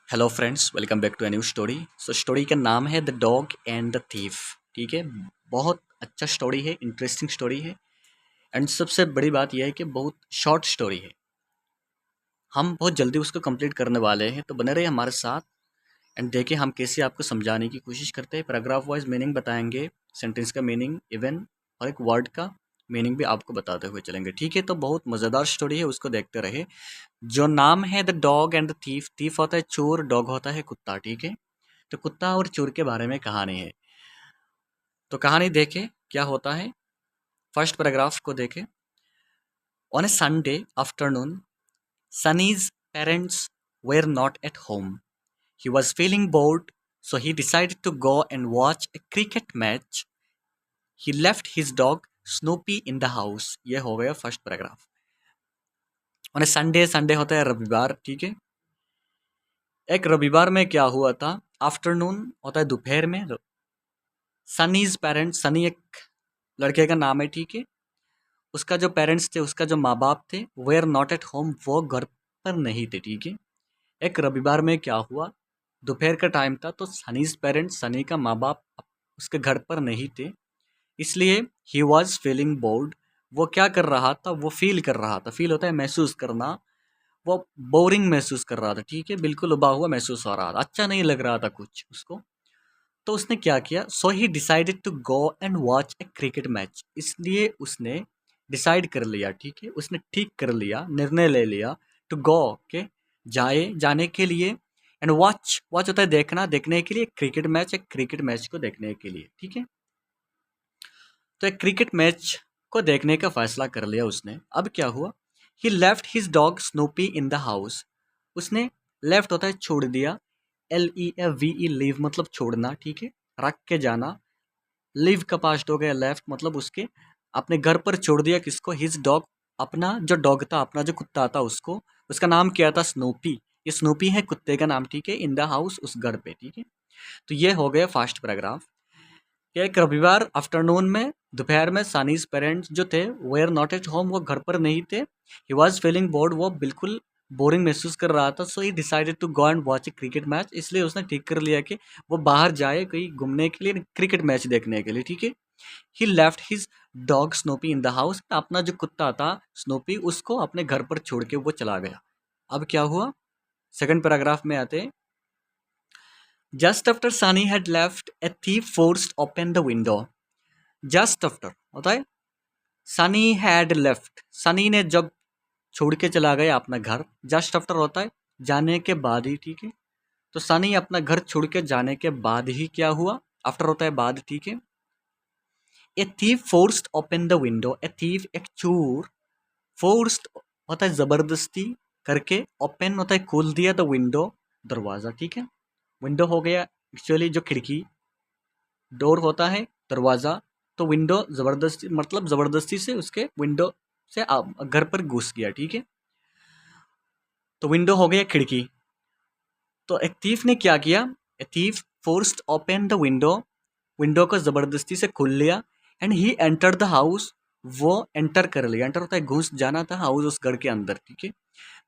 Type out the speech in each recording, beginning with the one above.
Hello friends, welcome back to a new story. Story का नाम है the dog and the thief. ठीक है, बहुत अच्छा स्टोरी है, इंटरेस्टिंग स्टोरी है। एंड सबसे बड़ी बात यह है कि बहुत शॉर्ट स्टोरी है। हम बहुत जल्दी उसको कंप्लीट करने वाले हैं, तो बने रहिए हमारे साथ एंड देखिए हम कैसे आपको समझाने की कोशिश करते हैं। पैराग्राफ वाइज मीनिंग बताएंगे, सेंटेंस का मीनिंग, इवन और एक वर्ड का मीनिंग भी आपको बताते हुए चलेंगे। ठीक है, तो बहुत मज़ेदार स्टोरी है, उसको देखते रहे। जो नाम है the dog and the thief. Thief होता है चोर, डॉग होता है कुत्ता। ठीक है, तो कुत्ता और चोर के बारे में कहानी है। तो कहानी देखें क्या होता है। फर्स्ट पैराग्राफ को देखें। On A Sunday afternoon, Sunny's parents were not at home. He was feeling bored, so he decided to go and watch a cricket match. He left his dog Snoopy in the house. ये हो गया first paragraph. On A Sunday, Sunday होता है रविवार। ठीक है, एक रविवार में क्या हुआ था। आफ्टरनून होता है दोपहर में। सनीज पेरेंट्स, सनी एक लड़के का नाम है। ठीक है, उसका जो पेरेंट्स थे, उसका जो माँ बाप थे, वेयर नॉट एट होम, वो घर पर नहीं थे। ठीक है, एक रविवार में क्या हुआ, दोपहर का टाइम था, तो सनीज पेरेंट्स, सनी का माँ बाप उसके घर पर नहीं थे, इसलिए ही वॉज फीलिंग बोर्ड। वो क्या कर रहा था, वो फील कर रहा था। फील होता है महसूस करना। वो बोरिंग महसूस कर रहा था। ठीक है, बिल्कुल उबा हुआ महसूस हो रहा था, अच्छा नहीं लग रहा था कुछ उसको। तो उसने क्या किया, so he decided to go and watch a cricket match. इसलिए उसने डिसाइड कर लिया, ठीक है, उसने ठीक कर लिया, निर्णय ले लिया, टू गो के जाने के लिए, एंड वॉच, वॉच होता है देखना, देखने के लिए, क्रिकेट मैच, एक क्रिकेट मैच को देखने के लिए। ठीक है, तो एक क्रिकेट मैच को देखने का फैसला कर लिया उसने। अब क्या हुआ, he left his dog Snoopy in the house. उसने लेफ्ट होता है छोड़ दिया, LEFVE, लीव मतलब छोड़ना। ठीक है, रख के जाना। लीव का पास्ट हो गया लेफ्ट, मतलब उसके अपने घर पर छोड़ दिया। किसको, हिज डॉग, अपना जो डॉग था, अपना जो कुत्ता था उसको। उसका नाम क्या था, स्नूपी। ये स्नूपी है कुत्ते का नाम। ठीक है, इन द हाउस, उस घर पे। ठीक है, तो ये हो गया फर्स्ट पैराग्राफ। एक रविवार आफ्टरनून में, दोपहर में, सनीज पेरेंट्स जो थे, वेयर नॉट एट होम, वो घर पर नहीं थे। ही वॉज फीलिंग बोर्ड, वो बिल्कुल बोरिंग महसूस कर रहा था। So he decided to go and watch a cricket match. इसलिए उसने ठीक कर लिया कि वो बाहर जाए कहीं घूमने के लिए, क्रिकेट मैच देखने के लिए। ठीक है, he left his dog Snoopy in the house. अपना जो कुत्ता था स्नूपी, उसको अपने घर पर छोड़ के वो चला गया। अब क्या हुआ, सेकंड पैराग्राफ में आते हैं। Just after Sunny had left, a thief forced open the window. Just after होता है सनी हैड लेफ्ट, सनी ने जब छोड़ के चला गया अपना घर। जस्ट आफ्टर होता है जाने के बाद ही। ठीक है, तो सनी अपना घर छोड़ के जाने के बाद ही क्या हुआ, आफ्टर होता है बाद। ठीक है, a thief forced open the window. A thief एक चोर, फोर्स्ड होता है जबरदस्ती करके, ओपन होता है खोल दिया, द विंडो दरवाजा। ठीक है, विंडो हो गया एक्चुअली जो खिड़की, डोर होता है दरवाजा, तो विंडो जबरदस्ती, मतलब जबरदस्ती से उसके विंडो से घर पर घुस गया। ठीक है, तो विंडो हो गया खिड़की। तो एक थीफ ने क्या किया, a thief forced open the window, window को ज़बरदस्ती से खोल लिया। And he enter the house, वो एंटर कर लिया। एंटर होता है घुस जाना था, हाउस उस घर के अंदर। ठीक है,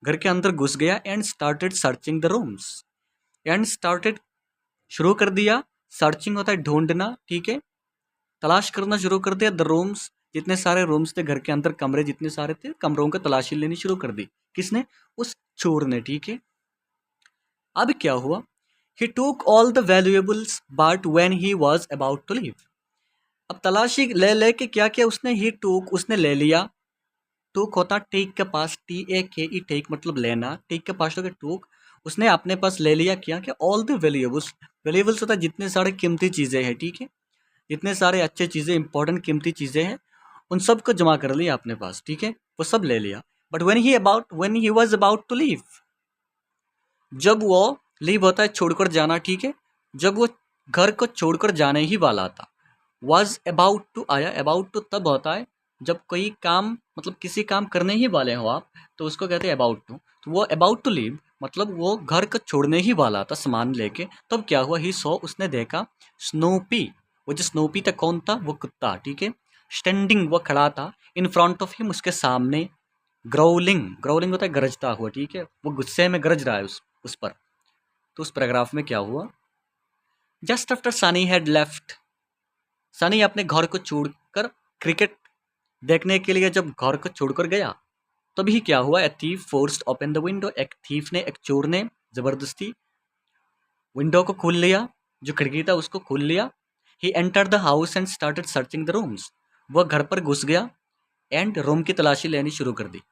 घर के अंदर घुस गया। And started searching the rooms, and started शुरू कर दिया, सर्चिंग होता है ढूंढना। ठीक है, तलाश करना शुरू कर दिया, द रूम्स, जितने सारे रूम्स थे घर के अंदर, कमरे जितने सारे थे, कमरों की तलाशी लेनी शुरू कर दी। किसने, उस चोर ने। ठीक है, अब क्या हुआ, he took all the valuables but when he was about to leave. अब तलाशी ले लेके क्या किया उसने, ही टूक, उसने ले लिया। टूक होता टेक के पास, TAKE, टेक मतलब लेना, टेक के पास हो गया टूक। उसने अपने पास ले लिया क्या, कि ऑल द वैल्यूएबल्स, वैल्यूएबल्स होता है जितने सारे कीमती चीज़ें हैं। ठीक है, जितने सारे अच्छे चीज़ें, इंपॉर्टेंट कीमती चीज़ें हैं, उन सब को जमा कर लिया अपने पास। ठीक है, वो सब ले लिया। But when he was about to leave, जब वो, लीव होता है छोड़कर जाना। ठीक है, जब वो घर को छोड़कर जाने ही वाला था, वॉज अबाउट टू आया। अबाउट टू तब होता है जब कोई काम, मतलब किसी काम करने ही वाले हो आप, तो उसको कहते हैं अबाउट टू। तो वो अबाउट टू लीव, मतलब वो घर को छोड़ने ही वाला था सामान लेके। तब क्या हुआ, ही सो, उसने देखा, स्नूपी, वो जो स्नूपी था कौन था, वो कुत्ता। ठीक है, स्टैंडिंग, वो खड़ा था, इन फ्रंट ऑफ हिम, उसके सामने, ग्रोलिंग, ग्रोलिंग होता है गरजता हुआ। ठीक है, वो गुस्से में गरज रहा है उस पर। तो उस पैराग्राफ में क्या हुआ, just after Sunny had left, Sunny अपने घर को छोड़कर क्रिकेट देखने के लिए जब घर को छोड़कर गया, तभी क्या हुआ, a thief forced open the window, एक थीफ ने, एक चोर ने जबरदस्ती विंडो को खोल लिया, जो खिड़की था उसको खोल लिया। He enter the house and started searching the rooms, वह घर पर घुस गया एंड रूम की तलाशी लेनी शुरू कर दी।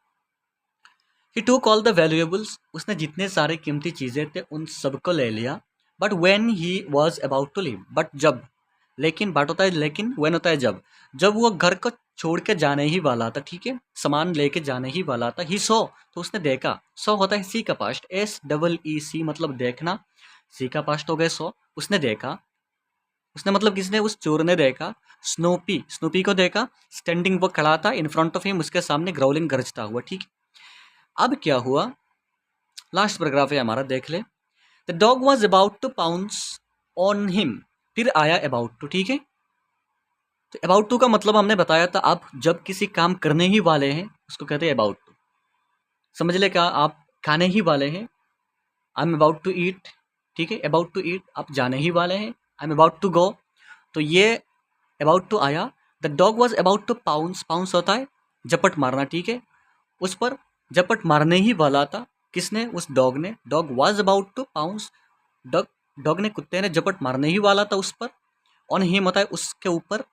ही टूक ऑल द वैल्यूएबल्स, उसने जितने सारे कीमती चीजें थे उन सबको ले लिया। But when he was about to leave, but जब, लेकिन बट होता है लेकिन, व्हेन होता है जब वो घर को छोड़ के जाने ही वाला था, ठीक है, सामान लेके जाने ही वाला था, ही सो, तो उसने देखा, सो होता है सी का पास्ट, SEE मतलब देखना, सी का पास्ट हो गया सो, उसने देखा, उसने मतलब किसने, उस चोर ने देखा, स्नूपी को देखा, स्टैंडिंग वो खड़ा था इन फ्रंट ऑफ हिम, उसके सामने ग्राउलिंग गरजता हुआ, ठीक है। अब क्या हुआ, लास्ट पैराग्राफ है हमारा, देख ले। The dog was about to pounce on him, फिर आया अबाउट टू, ठीक है। तो अबाउट टू का मतलब हमने बताया था, आप जब किसी काम करने ही वाले हैं उसको कहते हैं अबाउट टू। समझ ले, क्या आप खाने ही वाले हैं, I am about to eat, ठीक है, अबाउट टू ईट, आप जाने ही वाले हैं, I am about to go, तो ये अबाउट टू आया। The dog was about to pounce, pounce होता है झपट मारना, ठीक है, उस पर झपट मारने ही वाला था, किसने, उस डॉग ने, dog was about to pounce, dog dog ने, कुत्ते ने झपट मारने ही वाला था उस पर, ऑन हिम होता है उसके ऊपर।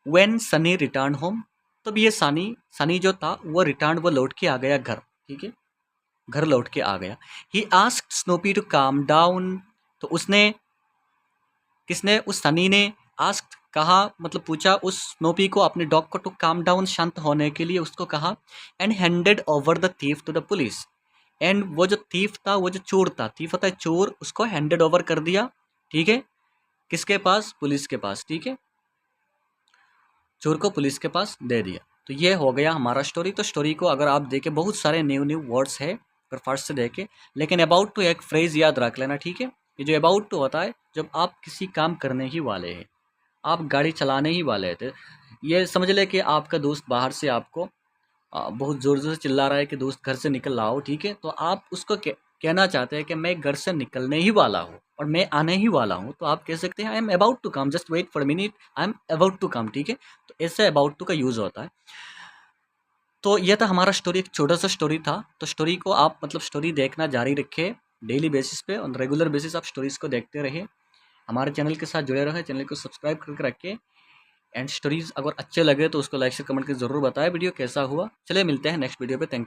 व्हेन सनी रिटर्न होम, तब ये सनी जो था वो रिटर्न, वो लौट के आ गया घर, ठीक है, घर लौट के आ गया। He asked Snoopy to calm down, तो उसने, किसने, उस सनी ने, आस्क्ड कहा, मतलब पूछा उस स्नूपी को, अपने डॉग को, टू काम डाउन शांत होने के लिए उसको कहा, and handed over the thief to the police, and वो जो थीफ था, वो जो चोर था, थीफ होता है चोर, उसको हैंडेड ओवर कर दिया, ठीक है, किसके पास, पुलिस के पास, ठीक है, चोर को पुलिस के पास दे दिया। तो ये हो गया हमारा स्टोरी। तो स्टोरी को अगर आप देखें, बहुत सारे न्यू वर्ड्स है अगर फर्स्ट से देखें, लेकिन अबाउट टू एक फ्रेज याद रख लेना, ठीक है। ये जो अबाउट टू होता है, जब आप किसी काम करने ही वाले हैं, आप गाड़ी चलाने ही वाले थे, ये समझ ले कि आपका दोस्त बाहर से आपको बहुत ज़ोर ज़ोर से चिल्ला रहा है कि दोस्त घर से निकल आओ, ठीक है, तो आप उसको कहना चाहते हैं कि मैं घर से निकलने ही वाला हूँ और मैं आने ही वाला हूँ, तो आप कह सकते हैं I am about to come, just wait for minute, I am about to come, ठीक है। तो ऐसे अबाउट टू का यूज़ होता है। तो यह था हमारा स्टोरी, एक छोटा सा स्टोरी था। तो स्टोरी को आप मतलब स्टोरी देखना जारी रखें, डेली बेसिस पे, ऑन रेगुलर बेसिस आप स्टोरीज़ को देखते रहे, हमारे चैनल के साथ जुड़े रहे, चैनल को सब्सक्राइब करके रखें, एंड स्टोरीज़ अगर अच्छे लगे तो उसको लाइक से कमेंट करके ज़रूर बताएं वीडियो कैसा हुआ। चलिए मिलते हैं नेक्स्ट वीडियो पे, थैंक